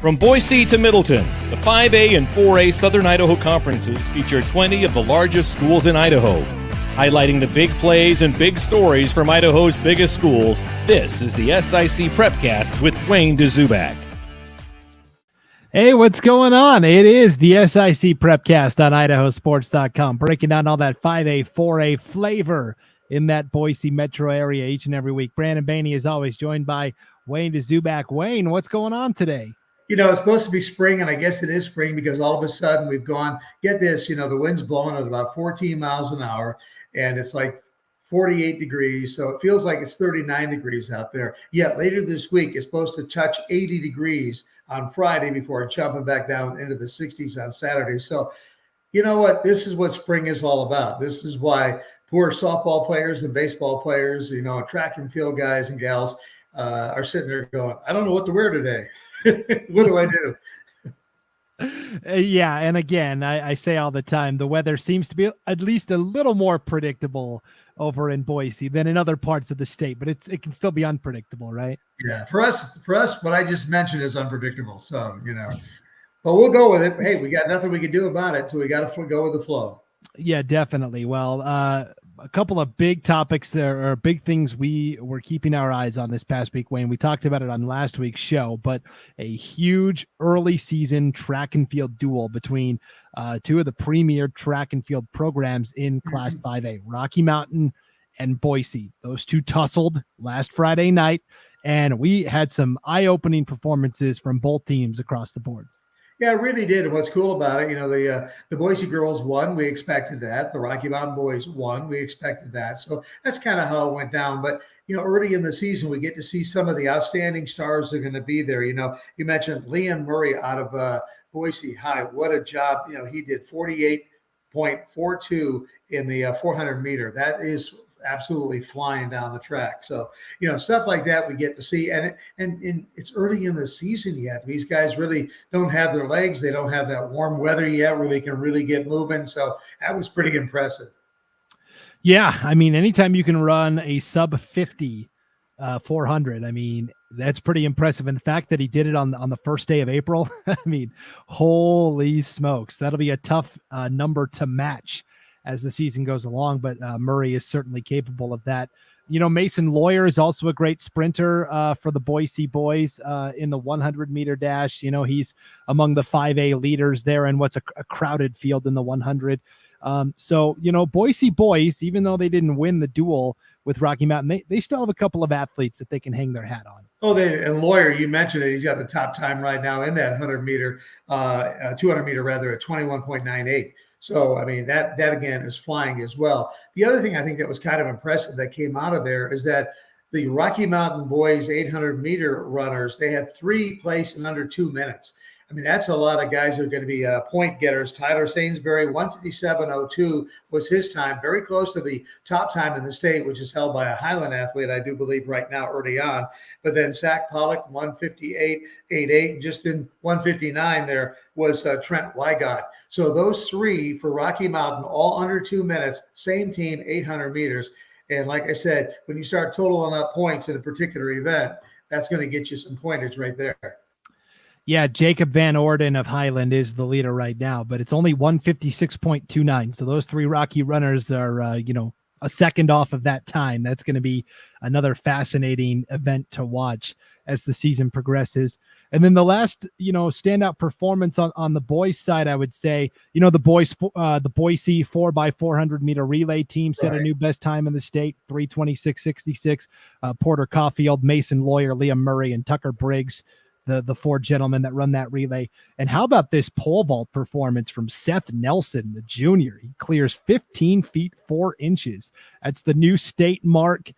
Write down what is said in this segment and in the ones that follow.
From Boise to Middleton, the 5A and 4A Southern Idaho Conferences feature 20 of the largest schools in Idaho. Highlighting the big plays and big stories from Idaho's biggest schools, this is the SIC Prepcast with Wayne Dzubak. Hey, what's going on? It is the SIC Prepcast on IdahoSports.com, breaking down all that 5A, 4A flavor in that Boise metro area each and every week. Brandon Baney is always joined by Wayne Dzubak. Wayne, what's going on today? You know, it's supposed to be spring, and I guess it is spring because all of a sudden we've gone, get this, you know, the wind's blowing at about 14 miles an hour, and it's like 48 degrees, so it feels like it's 39 degrees out there. Yet later this week, it's supposed to touch 80 degrees on Friday before jumping back down into the 60s on Saturday. So, you know what? This is what spring is all about. This is why poor softball players and baseball players, you know, track and field guys and gals are sitting there going, I don't know what to wear today. What do I do? Yeah, and again, I say all the time, the weather seems to be at least a little more predictable over in Boise than in other parts of the state, but it can still be unpredictable, right? Yeah, for us, what I just mentioned is unpredictable. So, you know, but we'll go with it. Hey, we got nothing we can do about it, so we got to go with the flow. Yeah, definitely. Well, a couple of big topics there, or big things we were keeping our eyes on this past week, Wayne. We talked about it on last week's show, but a huge early season track and field duel between two of the premier track and field programs in Class 5A, Rocky Mountain and Boise. Those two tussled last Friday night, and we had some eye-opening performances from both teams across the board. Yeah, it really did. And what's cool about it, you know, the Boise girls won. We expected that. The Rocky Mountain boys won. We expected that. So that's kind of how it went down. But, you know, early in the season, we get to see some of the outstanding stars that are going to be there. You know, you mentioned Liam Murray out of Boise High. What a job. You know, he did 48.42 in the 400 meter. That is absolutely flying down the track. So, you know, stuff like that we get to see, and it's early in the season yet. These guys really don't have their legs. They don't have that warm weather yet where they can really get moving. So that was pretty impressive. Yeah, I mean, anytime you can run a sub 50 400, I mean, that's pretty impressive. And the fact that he did it on the first day of April, I mean, holy smokes, that'll be a tough number to match as the season goes along, but Murray is certainly capable of that. You know, Mason Lawyer is also a great sprinter for the Boise boys in the 100-meter dash. You know, he's among the 5A leaders there in what's a crowded field in the 100. So, you know, Boise boys, even though they didn't win the duel with Rocky Mountain, they still have a couple of athletes that they can hang their hat on. Oh, and Lawyer, you mentioned it. He's got the top time right now in that 200-meter rather, at 21.98. So, I mean, that again is flying as well. The other thing I think that was kind of impressive that came out of there is that the Rocky Mountain boys 800-meter runners, they had 3 placed in under 2 minutes. I mean, that's a lot of guys who are going to be point getters. Tyler Sainsbury, 157.02 was his time, very close to the top time in the state, which is held by a Highland athlete, I do believe, right now early on. But then Zach Pollock, 158.88, and just in 159 there was Trent Wygott. So those 3 for Rocky Mountain, all under 2 minutes, same team, 800 meters. And like I said, when you start totaling up points in a particular event, that's going to get you some pointers right there. Yeah, Jacob Van Orden of Highland is the leader right now, but it's only 156.29. So those 3 Rocky runners are, you know, a second off of that time. That's going to be another fascinating event to watch as the season progresses. And then the last, you know, standout performance on the boys side, I would say, you know, the Boise 4x400 meter relay team set a new best time in the state, 3:26.66. Porter Caulfield, Mason Lawyer, Liam Murray, and Tucker Briggs, the 4 gentlemen that run that relay. And how about this pole vault performance from Seth Nelson, the junior? He clears 15 feet 4 inches. That's the new state mark,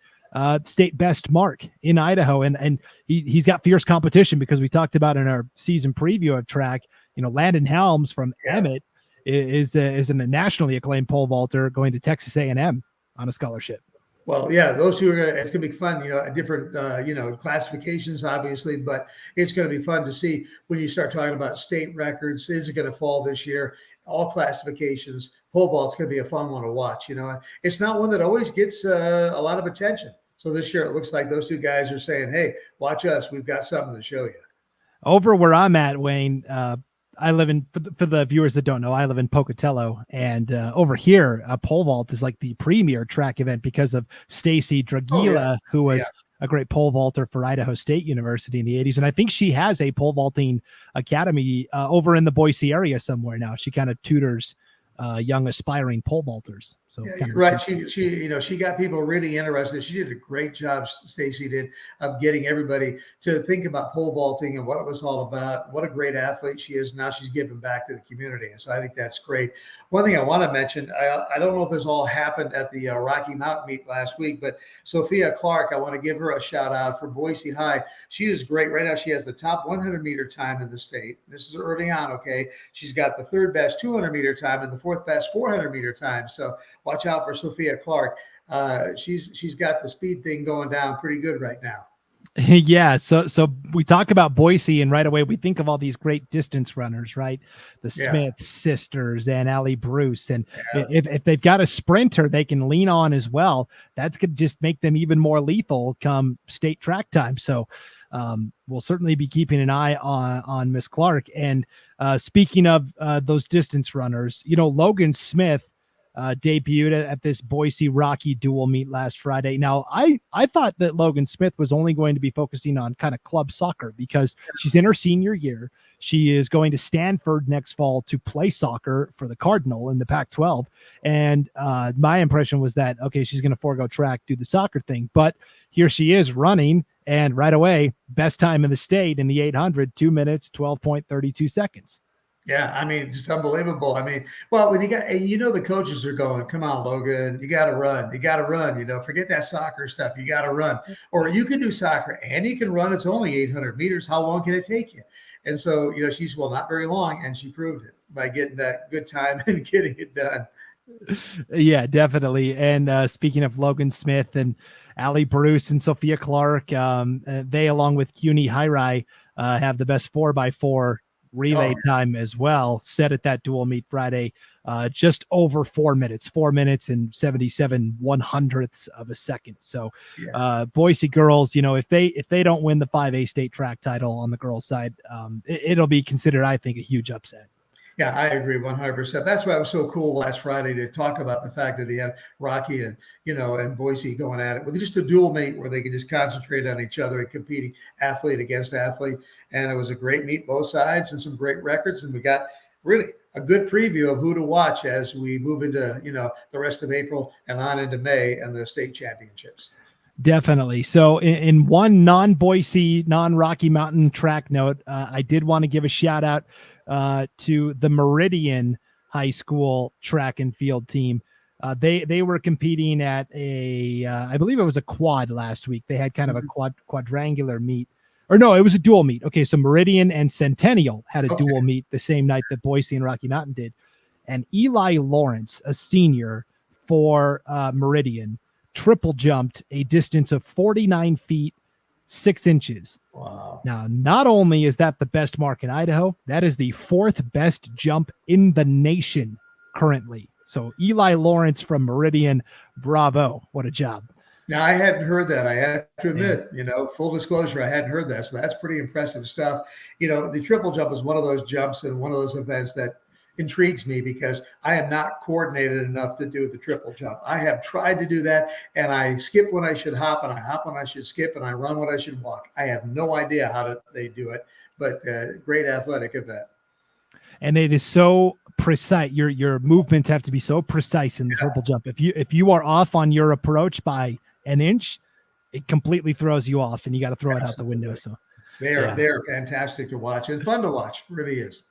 state best mark in Idaho. And he's got fierce competition because we talked about in our season preview of track, you know, Landon Helms from Emmett is a nationally acclaimed pole vaulter going to Texas A&M on a scholarship. Well, yeah, those two it's going to be fun, you know, different, you know, classifications, obviously, but it's going to be fun to see when you start talking about state records. Is it going to fall this year? All classifications. Pole vault's going to be a fun one to watch. You know, it's not one that always gets a lot of attention. So this year it looks like those two guys are saying, hey, watch us. We've got something to show you. Over where I'm at, Wayne, I live in, for the viewers that don't know, I live in Pocatello, and over here, pole vault is like the premier track event because of Stacy Dragila, who was a great pole vaulter for Idaho State University in the 80s. And I think she has a pole vaulting academy over in the Boise area somewhere now. She kind of tutors young aspiring pole vaulters. So right. She got people really interested. She did a great job, Stacy did, of getting everybody to think about pole vaulting and what it was all about. What a great athlete she is. Now she's giving back to the community. And so I think that's great. One thing I want to mention, I don't know if this all happened at the Rocky Mountain meet last week, but Sophia Clark, I want to give her a shout out for Boise High. She is great. Right now she has the top 100-meter time in the state. This is early on, okay? She's got the third best 200-meter time and the fourth best 400-meter time. So watch out for Sophia Clark. She's got the speed thing going down pretty good right now. Yeah. So we talk about Boise, and right away we think of all these great distance runners, right? The Smith sisters and Allie Bruce. And if they've got a sprinter they can lean on as well, that's going to just make them even more lethal come state track time. So we'll certainly be keeping an eye on Miss Clark. And speaking of those distance runners, Logan Smith debuted at this Boise Rocky dual meet last Friday. Now, I thought that Logan Smith was only going to be focusing on kind of club soccer because she's in her senior year. She is going to Stanford next fall to play soccer for the Cardinal in the Pac-12. And my impression was that, okay, she's going to forego track, do the soccer thing. But here she is running, and right away, best time in the state in the 800, 2 minutes, 12.32 seconds. Yeah, I mean, just unbelievable. I mean, well, when the coaches are going, come on, Logan, you got to run. You got to run. Forget that soccer stuff. You got to run. Or you can do soccer and you can run. It's only 800 meters. How long can it take you? And so, she's, well, not very long. And she proved it by getting that good time and getting it done. Yeah, definitely. And speaking of Logan Smith and Allie Bruce and Sophia Clark, they, along with CUNY High have the best 4x4 relay time as well, set at that dual meet Friday, just over 4 minutes and 77 100ths of a second. So Boise girls, if they don't win the 5A state track title on the girls side, it'll be considered, I think, a huge upset. Yeah, I agree 100%. That's why it was so cool last Friday to talk about the fact that they had Rocky and Boise going at it with just a dual meet where they can just concentrate on each other and competing athlete against athlete. And it was a great meet, both sides, and some great records. And we got really a good preview of who to watch as we move into, the rest of April and on into May and the state championships. Definitely. So in one non-Boise, non-Rocky Mountain track note, I did want to give a shout out to the Meridian High School track and field team. They were competing at I believe it was a quad last week. They had kind of a quadrangular meet. Or no, it was a dual meet. Okay, so Meridian and Centennial had a dual meet the same night that Boise and Rocky Mountain did. And Eli Lawrence, a senior for Meridian, triple jumped a distance of 49 feet, 6 inches. Wow. Now, not only is that the best mark in Idaho, that is the 4th best jump in the nation currently. So Eli Lawrence from Meridian, bravo. What a job. Now, I hadn't heard that. I have to admit, full disclosure, I hadn't heard that. So that's pretty impressive stuff. The triple jump is one of those jumps and one of those events that intrigues me because I am not coordinated enough to do the triple jump. I have tried to do that, and I skip when I should hop, and I hop when I should skip, and I run when I should walk. I have no idea how they do it, but great athletic event. And it is so precise. Your movements have to be so precise in the triple jump. If you are off on your approach by an inch, it completely throws you off, and you got to throw it out the window. So they're fantastic to watch and fun to watch. It really is.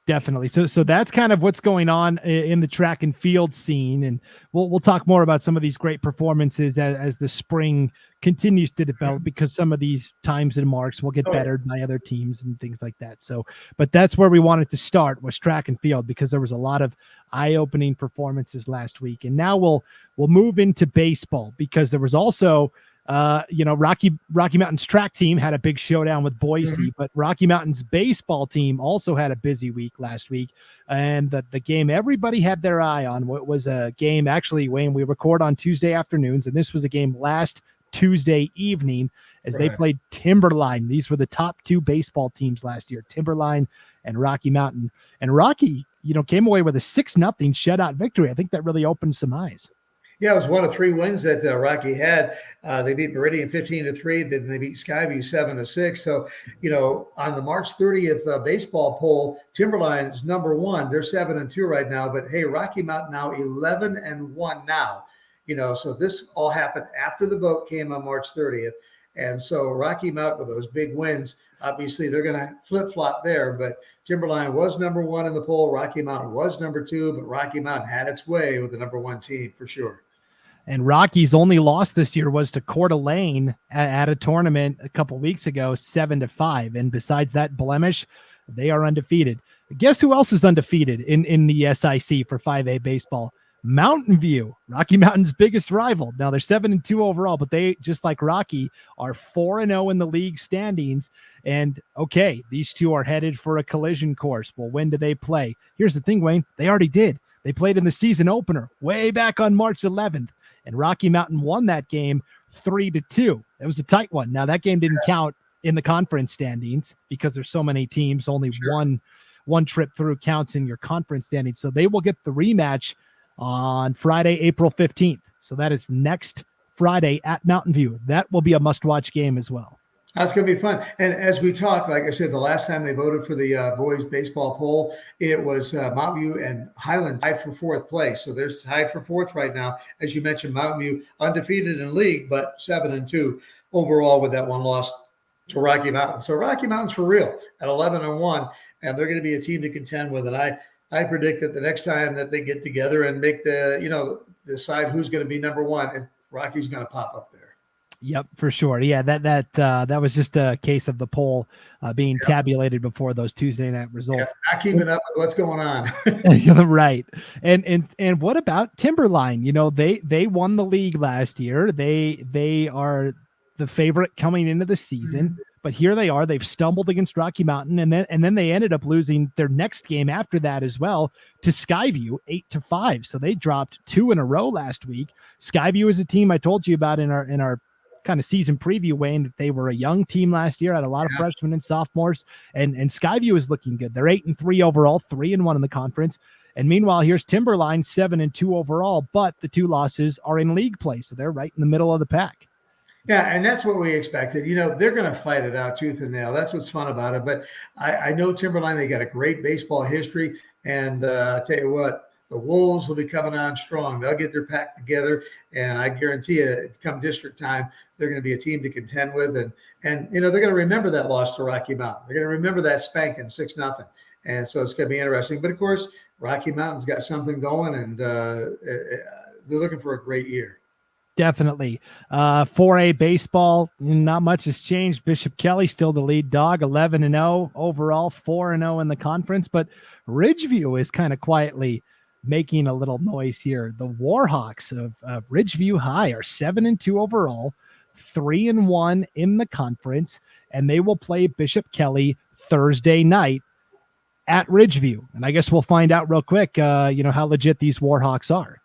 Definitely. So that's kind of what's going on in the track and field scene. And we'll talk more about some of these great performances as the spring continues to develop, because some of these times and marks will get bettered by other teams and things like that. So, but that's where we wanted to start, was track and field, because there was a lot of eye-opening performances last week. And now we'll move into baseball, because there was also Rocky Mountain's track team had a big showdown with Boise, but Rocky Mountain's baseball team also had a busy week last week. And the game everybody had their eye on was a game, actually, Wayne, we record on Tuesday afternoons, and this was a game last Tuesday evening as they played Timberline. These were the top two baseball teams last year, Timberline and Rocky Mountain. And Rocky, came away with a 6-0 shutout victory. I think that really opened some eyes. Yeah, it was one of 3 wins that Rocky had. They beat Meridian 15-3. Then they beat Skyview 7-6. So, on the March 30th baseball poll, Timberline is number 1. They're 7-2 right now. But hey, Rocky Mountain now 11-1 now. So this all happened after the vote came on March 30th. And so Rocky Mountain with those big wins, obviously they're going to flip-flop there. But Timberline was number 1 in the poll. Rocky Mountain was number 2. But Rocky Mountain had its way with the number 1 team for sure. And Rocky's only loss this year was to Coeur d'Alene at a tournament a couple weeks ago, 7-5. And besides that blemish, they are undefeated. Guess who else is undefeated in the SIC for 5A baseball? Mountain View, Rocky Mountain's biggest rival. Now they're 7-2 overall, but they, just like Rocky, are 4-0 in the league standings. And okay, these two are headed for a collision course. Well, when do they play? Here's the thing, Wayne. They already did. They played in the season opener way back on March 11th. And Rocky Mountain won that game 3-2. It was a tight one. Now that game didn't count in the conference standings because there's so many teams. Only one trip through counts in your conference standings. So they will get the rematch on Friday, April 15th. So that is next Friday at Mountain View. That will be a must-watch game as well. That's going to be fun. And as we talk, like I said, the last time they voted for the boys baseball poll, it was Mountain View and Highland tied for 4th place. So they're tied for 4th right now. As you mentioned, Mountain View undefeated in league, but 7-2 overall with that one loss to Rocky Mountain. So Rocky Mountain's for real at 11-1, and they're going to be a team to contend with. And I predict that the next time that they get together and make decide who's going to be number 1, Rocky's going to pop up there. Yep, for sure. Yeah, that was just a case of the poll being tabulated before those Tuesday night results. Yeah, not keeping up with what's going on. Right. And what about Timberline? They won the league last year. They are the favorite coming into the season. But here they are. They've stumbled against Rocky Mountain, and then they ended up losing their next game after that as well to Skyview 8-5. So they dropped 2 in a row last week. Skyview is a team I told you about in our kind of season preview, Wayne, that they were a young team last year, had a lot of freshmen and sophomores, and Skyview is looking good. They're 8-3 overall, 3-1 in the conference. And meanwhile, here's Timberline 7-2 overall, but the 2 losses are in league play, so they're right in the middle of the pack. Yeah, and that's what we expected. They're going to fight it out tooth and nail. That's what's fun about it. But I know Timberline, they got a great baseball history. And I tell you what, the Wolves will be coming on strong. They'll get their pack together. And I guarantee you, come district time, they're going to be a team to contend with. And they're going to remember that loss to Rocky Mountain. They're going to remember that spanking 6-0. And so it's going to be interesting. But, of course, Rocky Mountain's got something going, and they're looking for a great year. Definitely. 4A baseball, not much has changed. Bishop Kelly still the lead dog, 11-0 overall, 4-0 in the conference. But Ridgeview is kind of quietly making a little noise here. The Warhawks of Ridgeview High are 7-2 overall, 3-1 in the conference, and they will play Bishop Kelly Thursday night at Ridgeview. And I guess we'll find out real quick, how legit these Warhawks are.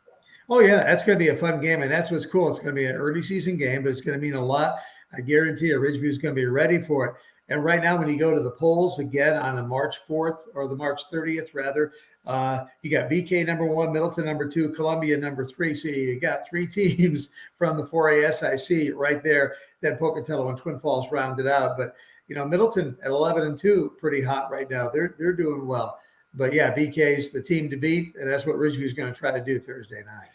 Oh, yeah, that's going to be a fun game, and that's what's cool. It's going to be an early season game, but it's going to mean a lot. I guarantee you Ridgeview is going to be ready for it. And right now, when you go to the polls, again, on the March 4th or the March 30th, rather, you got BK number 1, Middleton number 2, Columbia number 3. So you got 3 teams from the 4A SIC right there. Then Pocatello and Twin Falls rounded out. But, Middleton at 11-2, pretty hot right now. They're doing well. But, yeah, BK's the team to beat, and that's what Ridgeview is going to try to do Thursday night.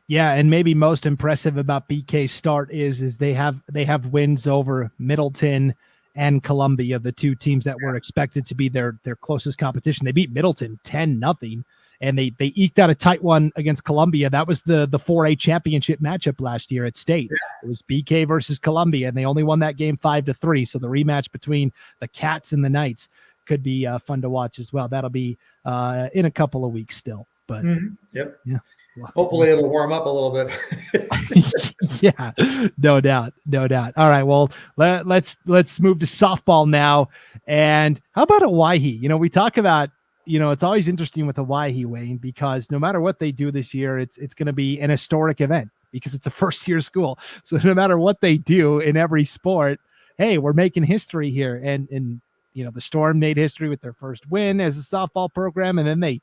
Yeah, and maybe most impressive about BK's start is they have wins over Middleton and Columbia, the 2 teams that were expected to be their closest competition. They beat Middleton 10-0, and they eked out a tight one against Columbia. That was the 4A championship matchup last year at State. It was BK versus Columbia, and they only won that game 5-3. So the rematch between the Cats and the Knights could be fun to watch as well. That'll be in a couple of weeks still. But Yep. Yeah. Hopefully it'll warm up a little bit. Yeah, no doubt. All right, well, let's move to softball now. And how about Owyhee? We talk about, it's always interesting with Owyhee, Wayne, because no matter what they do this year, it's going to be an historic event. because it's a first-year school. So no matter what they do in every sport, hey, we're making history here. And the Storm made history with their first win as a softball program, and then they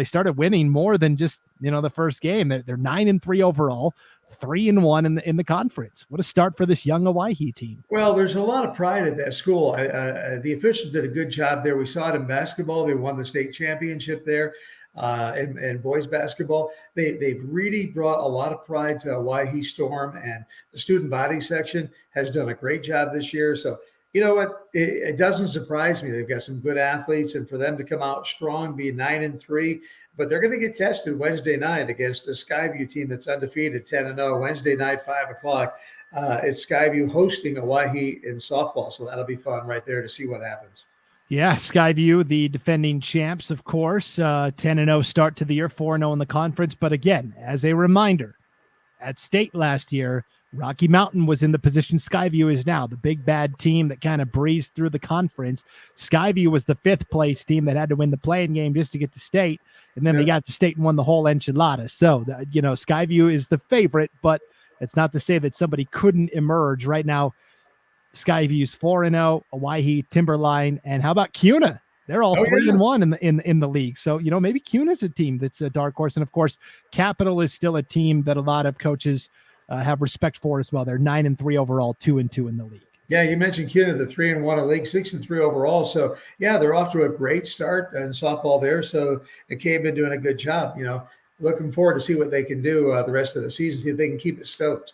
started winning more than just, the first game. They're 9-3 overall, 3-1 in the conference. What a start for this young Owyhee team. Well, there's a lot of pride at that school. The officials did a good job there. We saw it in basketball. They won the state championship there in boys basketball. They've really brought a lot of pride to Owyhee Storm, and the student body section has done a great job this year. So, you know what? It doesn't surprise me. They've got some good athletes, and for them to come out strong, be 9-3, but they're going to get tested Wednesday night against the Skyview team that's undefeated, 10-0. Wednesday night, 5:00. It's Skyview hosting Owyhee in softball, so that'll be fun right there to see what happens. Yeah, Skyview, the defending champs, of course, 10-0 start to the year, 4-0 in the conference. But again, as a reminder, at state last year, Rocky Mountain was in the position Skyview is now, the big bad team that kind of breezed through the conference. Skyview was the 5th place team that had to win the playing game just to get to state, and then they got to state and won the whole enchilada. So, Skyview is the favorite, but it's not to say that somebody couldn't emerge. Right now, Skyview's 4-0, Owyhee, Timberline, and how about CUNA? They're all 3-1 in the league. So, maybe CUNA's a team that's a dark horse. And of course, Capital is still a team that a lot of coaches have respect for as well. They're 9-3 overall, 2-2 in the league. Yeah, you mentioned CUNA, the 3-1 in league, 6-3 overall. So yeah, they're off to a great start in softball there. So the K have been doing a good job. Looking forward to see what they can do the rest of the season, see if they can keep it stoked.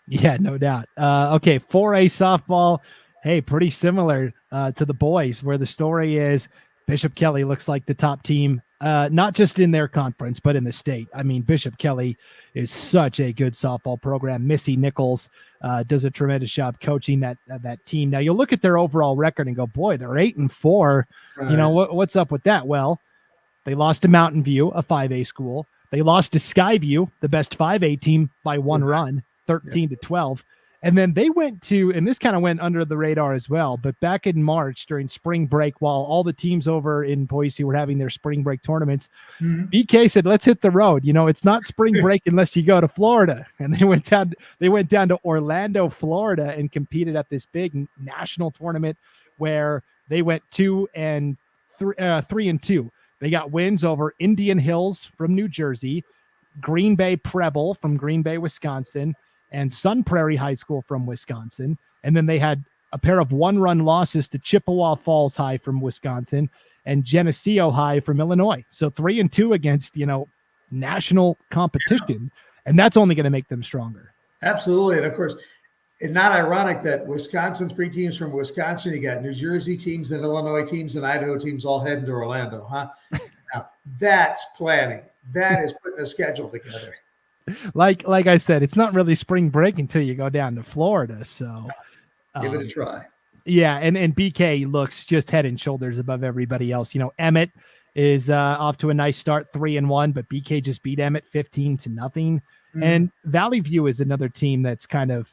Yeah, no doubt. Okay, 4A softball. Hey, pretty similar to the boys, where the story is Bishop Kelly looks like the top team, not just in their conference, but in the state. I mean, Bishop Kelly is such a good softball program. Missy Nichols does a tremendous job coaching that team. Now, you'll look at their overall record and go, boy, they're 8-4. Right. What's up with that? Well, they lost to Mountain View, a 5A school. They lost to Skyview, the best 5A team, by one run, 13-12. And then they went to, and this kind of went under the radar as well, but back in March during spring break, while all the teams over in Boise were having their spring break tournaments, BK said, let's hit the road. It's not spring break unless you go to Florida. And they went down to Orlando, Florida, and competed at this big national tournament where they went 3-2. They got wins over Indian Hills from New Jersey, Green Bay Preble from Green Bay, Wisconsin, and Sun Prairie High School from Wisconsin. And then they had a pair of one-run losses to Chippewa Falls High from Wisconsin and Geneseo High from Illinois. So 3-2 against, national competition. And that's only going to make them stronger. Absolutely. And of course, it's not ironic that Wisconsin, 3 teams from Wisconsin, you got New Jersey teams and Illinois teams and Idaho teams all heading to Orlando, huh? Now, that's planning. That is putting a schedule together. Like I said, it's not really spring break until you go down to Florida. So give it a try. Yeah. And BK looks just head and shoulders above everybody else. Emmett is off to a nice start, 3-1, but BK just beat Emmett 15-0. And Valley View is another team that's kind of,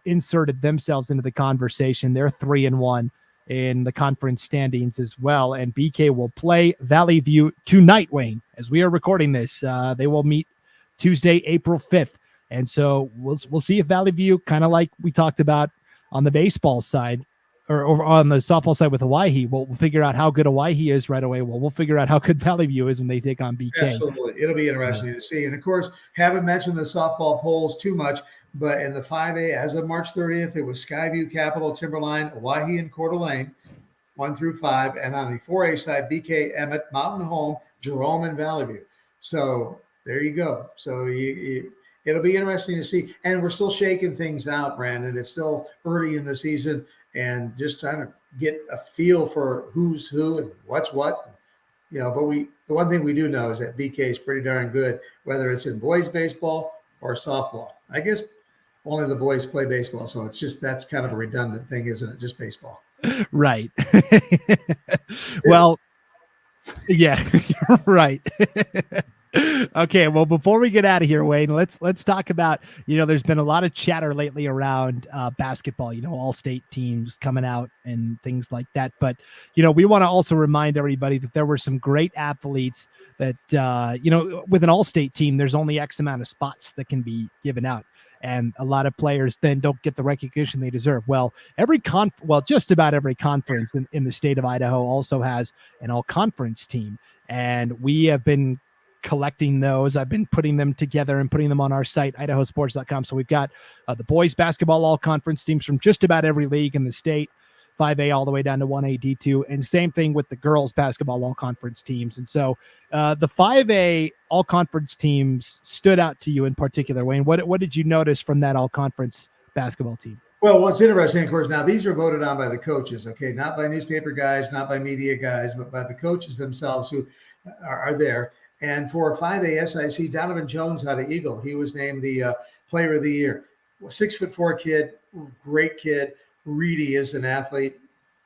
inserted themselves into the conversation. They're 3-1 in the conference standings as well. And BK will play Valley View tonight, Wayne, as we are recording this. They will meet Tuesday, April 5th. And so we'll see if Valley View, kind of like we talked about on the baseball side or on the softball side with Owyhee, we'll figure out how good Owyhee is right away. Well, we'll figure out how good Valley View is when they take on BK. Absolutely. It'll be interesting to see. And of course, haven't mentioned the softball polls too much, but in the 5A, as of March 30th, it was Skyview, Capital, Timberline, Owyhee, and Coeur d'Alene, 1-5. And on the 4A side, BK, Emmett, Mountain Home, Jerome, and Valley View. So there you go. So it'll be interesting to see. And we're still shaking things out, Brandon. It's still early in the season and just trying to get a feel for who's who and what's what. But the one thing we do know is that BK is pretty darn good, whether it's in boys baseball or softball. I guess only the boys play baseball. So that's kind of a redundant thing, isn't it? Just baseball. Right. Well, yeah, you're right. Okay, well, before we get out of here, Wayne, let's talk about, there's been a lot of chatter lately around basketball, all state teams coming out and things like that. But, we want to also remind everybody that there were some great athletes that, with an all state team, there's only X amount of spots that can be given out. And a lot of players then don't get the recognition they deserve. Well, just about every conference in the state of Idaho also has an all conference team. And we have been collecting those. I've been putting them together and putting them on our site, IdahoSports.com. So we've got the boys basketball all conference teams from just about every league in the state, 5A all the way down to 1A, D2, and same thing with the girls basketball all conference teams. And so the 5A all conference teams stood out to you in particular, Wayne. What did you notice from that all conference basketball team? Well, what's interesting, of course, now these are voted on by the coaches, okay, not by newspaper guys, not by media guys, but by the coaches themselves who are there. And for 5A SIC, Donovan Jones out of Eagle, he was named the player of the year. 6'4" kid, great kid. Reedy is an athlete,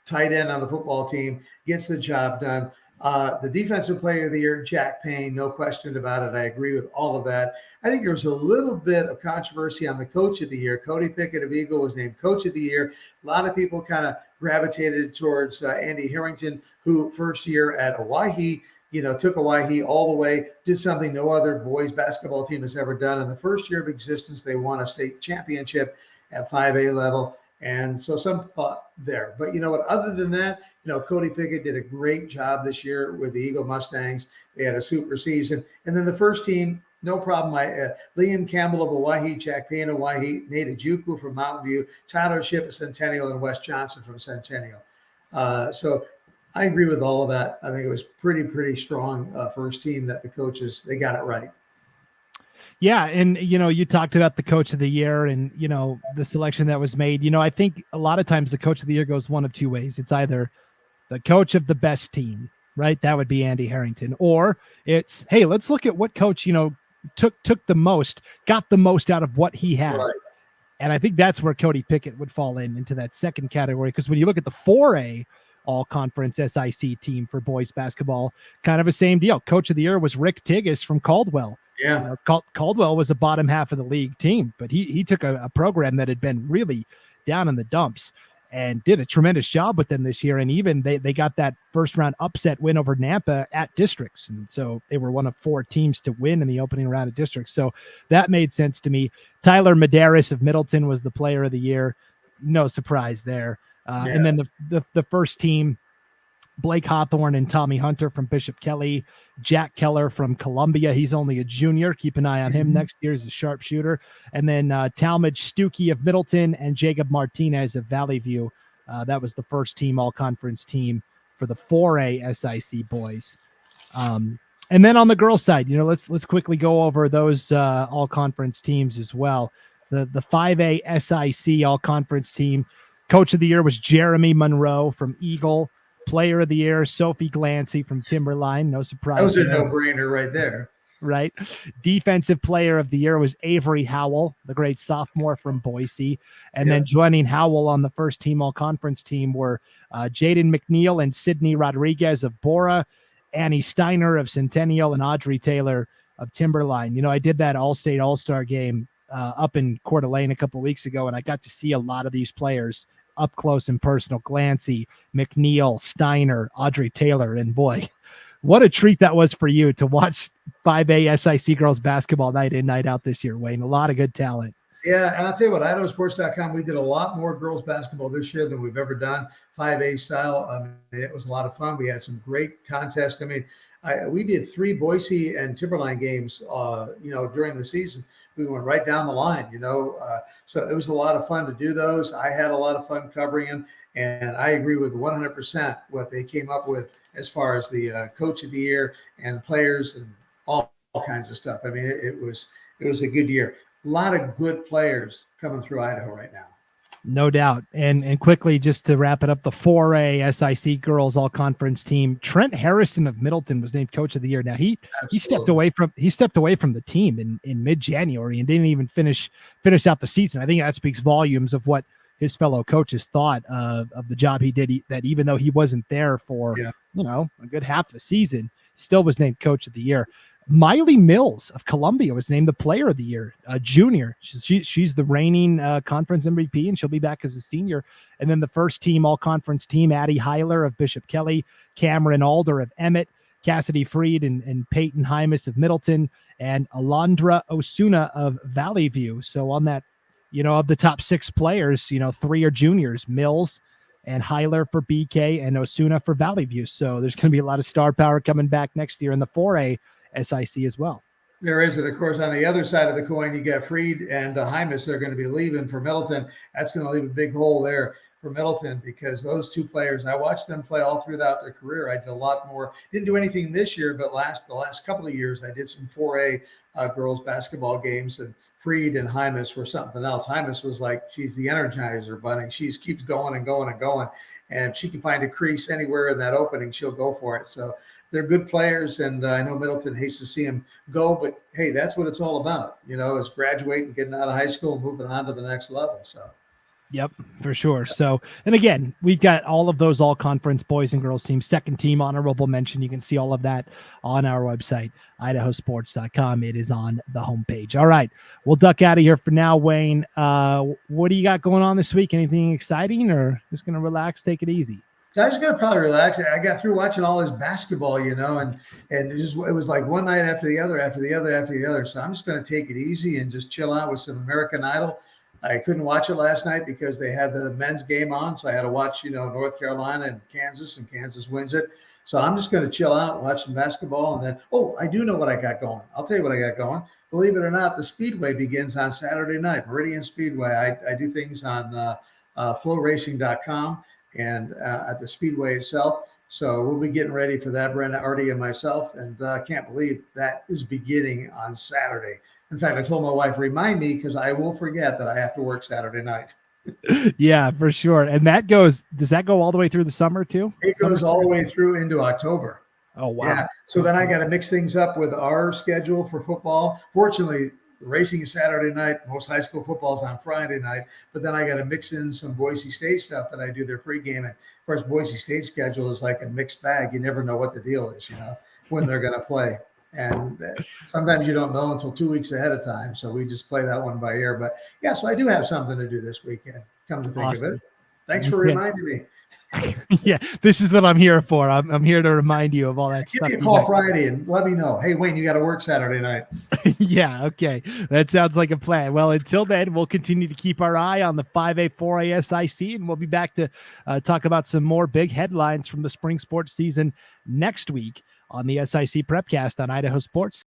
tight end on the football team, gets the job done. The defensive player of the year, Jack Payne, no question about it. I agree with all of that. I think there was a little bit of controversy on the coach of the year. Cody Pickett of Eagle was named coach of the year. A lot of people kind of gravitated towards Andy Harrington, who first year at Owyhee, took Owyhee all the way, did something no other boys basketball team has ever done. In the first year of existence, they won a state championship at 5A level. And so some thought there. But you know what? Other than that, Cody Pickett did a great job this year with the Eagle Mustangs. They had a super season. And then the first team, no problem. Liam Campbell of Owyhee, Jack Payne of Owyhee, Nate Ojukwu from Mountain View, Tyler Shipp of Centennial, and Wes Johnson from Centennial. So I agree with all of that. I think it was pretty strong first team that the coaches, they got it right. Yeah. And, you talked about the coach of the year and, the selection that was made. I think a lot of times the coach of the year goes one of two ways. It's either the coach of the best team, right? That would be Andy Harrington. Or it's, hey, let's look at what coach, took the most, got the most out of what he had. Right. And I think that's where Cody Pickett would fall into that second category. Because when you look at the 4A all-conference SIC team for boys basketball, kind of the same deal. Coach of the year was Rick Tigges from Caldwell. Yeah, Caldwell was the bottom half of the league team, but he took a program that had been really down in the dumps and did a tremendous job with them this year. And even they got that first-round upset win over Nampa at districts. And so they were one of 4 teams to win in the opening round of districts. So that made sense to me. Tyler Medeiros of Middleton was the player of the year. No surprise there. And then the first team, Blake Hawthorne and Tommy Hunter from Bishop Kelly, Jack Keller from Columbia. He's only a junior. Keep an eye on him next year. He's a sharpshooter. And then Talmadge Stuckey of Middleton and Jacob Martinez of Valley View. That was the first team all-conference team for the 4A SIC boys. And then on the girls' side, let's quickly go over those all-conference teams as well. The 5A SIC all-conference team, coach of the year was Jeremy Monroe from Eagle. Player of the year, Sophie Glancy from Timberline. No surprise. That was a no-brainer right there. Right. Defensive player of the year was Avery Howell, the great sophomore from Boise. And then joining Howell on the first team all-conference team were Jaden McNeil and Sydney Rodriguez of Bora, Annie Steiner of Centennial, and Audrey Taylor of Timberline. I did that all-state all-star game up in Coeur d'Alene a couple of weeks ago, and I got to see a lot of these players up close and personal. Glancy, McNeil, Steiner, Audrey Taylor, and boy, what a treat that was for you to watch 5A SIC girls basketball night in, night out this year, Wayne. A lot of good talent. Yeah, and I'll tell you what, IdahoSports.com, we did a lot more girls basketball this year than we've ever done, 5A style. I mean, it was a lot of fun. We had some great contests. I mean, we did 3 Boise and Timberline games, during the season. We went right down the line, so it was a lot of fun to do those. I had a lot of fun covering them, and I agree with 100% what they came up with as far as the coach of the year and players and all kinds of stuff. I mean, it was a good year. A lot of good players coming through Idaho right now. No doubt. And quickly, just to wrap it up, the 4A SIC girls all conference team, Trent Harrison of Middleton was named coach of the year. Now he stepped away from the team in mid-January and didn't even finish out the season. I think that speaks volumes of what his fellow coaches thought of the job he did, that even though he wasn't there for a good half of the season, he still was named coach of the year. Miley Mills of Columbia was named the player of the year, junior. She's the reigning conference MVP, and she'll be back as a senior. And then the first team all-conference team, Addie Heiler of Bishop Kelly, Cameron Alder of Emmett, Cassidy Freed and Peyton Hymas of Middleton, and Alondra Osuna of Valley View. So on that, of the top 6 players, 3 are juniors, Mills and Heiler for BK and Osuna for Valley View. So there's going to be a lot of star power coming back next year in the 4A SIC as well. There is, and of course, on the other side of the coin, you got Freed and Hymas. They're going to be leaving for Middleton. That's going to leave a big hole there for Middleton, because those 2 players, I watched them play all throughout their career. I did a lot more. Didn't do anything this year, but the last couple of years, I did some 4A girls basketball games, and Freed and Hymas were something else. Hymas was like, she's the Energizer bunny. She just keeps going and going and going. And if she can find a crease anywhere in that opening, she'll go for it. So they're good players, and I know Middleton hates to see them go, but hey, that's what it's all about, is graduating, getting out of high school, and moving on to the next level. So. Yep, for sure. So, and again, we've got all of those all-conference boys and girls teams, second team, honorable mention. You can see all of that on our website, IdahoSports.com. It is on the homepage. All right, we'll duck out of here for now, Wayne. What do you got going on this week? Anything exciting, or just going to relax, take it easy? I'm just gonna probably relax. I got through watching all this basketball, and it was like one night after the other. So I'm just gonna take it easy and just chill out with some American Idol. I couldn't watch it last night because they had the men's game on, so I had to watch, North Carolina and Kansas wins it. So I'm just gonna chill out, watch some basketball, and then I do know what I got going. I'll tell you what I got going. Believe it or not, the Speedway begins on Saturday night. Meridian Speedway. I do things on flowracing.com. and at the Speedway itself. So we'll be getting ready for that, Brenda, Artie, and myself. And I can't believe that is beginning on Saturday. In fact, I told my wife, remind me, because I will forget that I have to work Saturday night. Yeah, for sure. And does that go all the way through the summer too? It goes all the way through into October. Oh, wow. Yeah. So then I got to mix things up with our schedule for football. Fortunately, racing is Saturday night. Most high school football is on Friday night. But then I got to mix in some Boise State stuff that I do their pregame. And of course, Boise State schedule is like a mixed bag. You never know what the deal is, when they're going to play. And sometimes you don't know until 2 weeks ahead of time. So we just play that one by ear. But yeah, so I do have something to do this weekend, come to think of it. Thanks for reminding me. Yeah, this is what I'm here for. I'm here to remind you of all that stuff. Give me a call Friday and let me know. Hey, Wayne, you got to work Saturday night. Yeah, okay. That sounds like a plan. Well, until then, we'll continue to keep our eye on the 5A, 4A SIC, and we'll be back to talk about some more big headlines from the spring sports season next week on the SIC Prepcast on Idaho Sports.